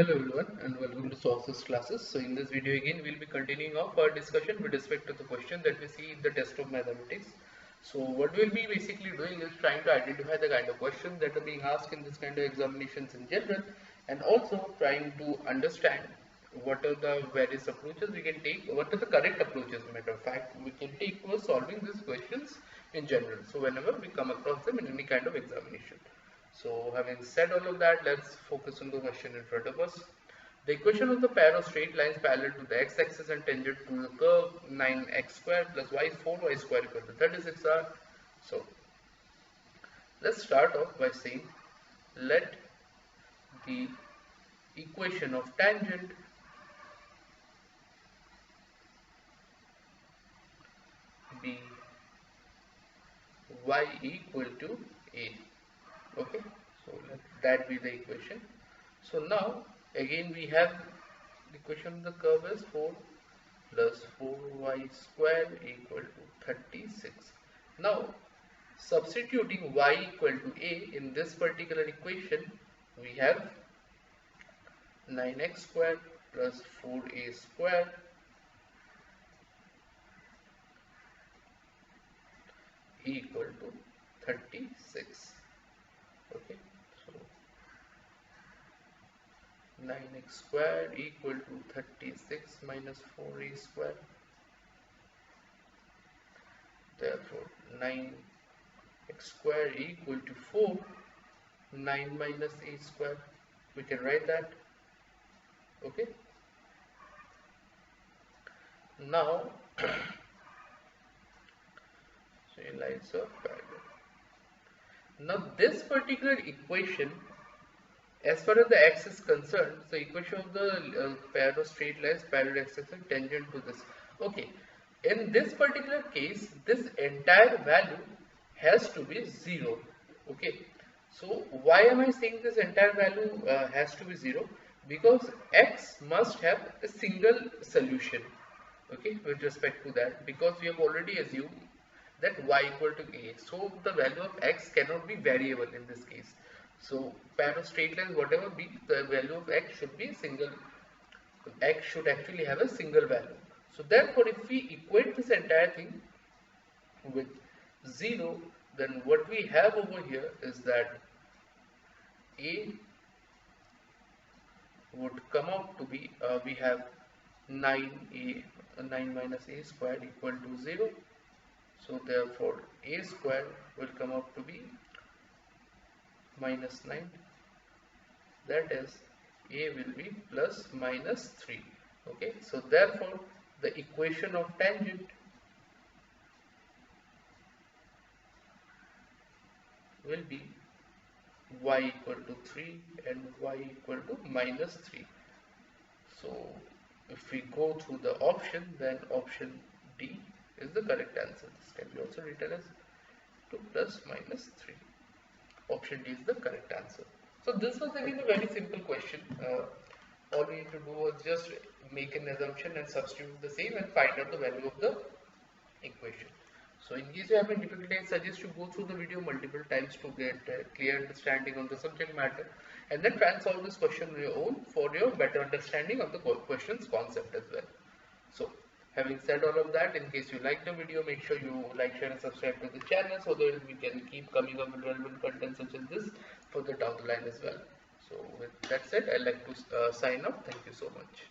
Hello everyone and welcome to Sources classes. So in this video again we'll be continuing our discussion with respect to the question that we see in the test of mathematics. So what we'll be basically doing is trying to identify the kind of questions that are being asked in this kind of examinations in general, and also trying to understand what are the various approaches we can take, what are the correct approaches, matter of fact, we can take for solving these questions in general. So whenever we come across them in any kind of examination. So having said all of that, let's focus on the question in front of us. The equation of the pair of straight lines parallel to the x-axis and tangent to the curve 9x squared plus y 4y squared equal to 36 are. So let's start off by saying let the equation of tangent be y equal to a. Okay, so let that be the equation. So now again we have the equation of the curve is 4 plus 4y square equal to 36. Now substituting y equal to a in this particular equation, we have 9x square plus 4a square equal to 36. Okay, so 9x square equal to 36 minus 4a square. Therefore 9x square equal to 4. 9 minus a square, we can write that. Okay, now so lines are parallel. Now this particular equation, as far as the x is concerned, the equation of the pair of straight lines parallel x-axis and tangent to this. Okay, in this particular case, this entire value has to be 0. Okay, so why am I saying this entire value has to be 0? Because x must have a single solution. Okay, with respect to that, because we have already assumed that y equal to a, so the value of x cannot be variable in this case. So pair of straight lines, whatever be the value of x, should be single. X should actually have a single value. So therefore if we equate this entire thing with 0, then what we have over here is that a would come out to be we have 9 minus a squared equal to 0. So therefore a square will come out to be minus 9. That is, a will be plus minus 3. Okay, so therefore the equation of tangent will be y equal to 3 and y equal to minus 3. So if we go through the option, then option D is the correct answer. This can be also written as 2 plus minus 3. Option D is the correct answer. So this was again a very simple question. All we need to do was just make an assumption and substitute the same and find out the value of the equation. So in case you have any difficulty, I suggest you go through the video multiple times to get a clear understanding on the subject matter, and then try and solve this question on your own for your better understanding of the question's concept as well. So having said all of that, in case you like the video, make sure you like, share and subscribe to the channel so that we can keep coming up with relevant content such as this further down the line as well. So with that said, I'd like to sign off. Thank you so much.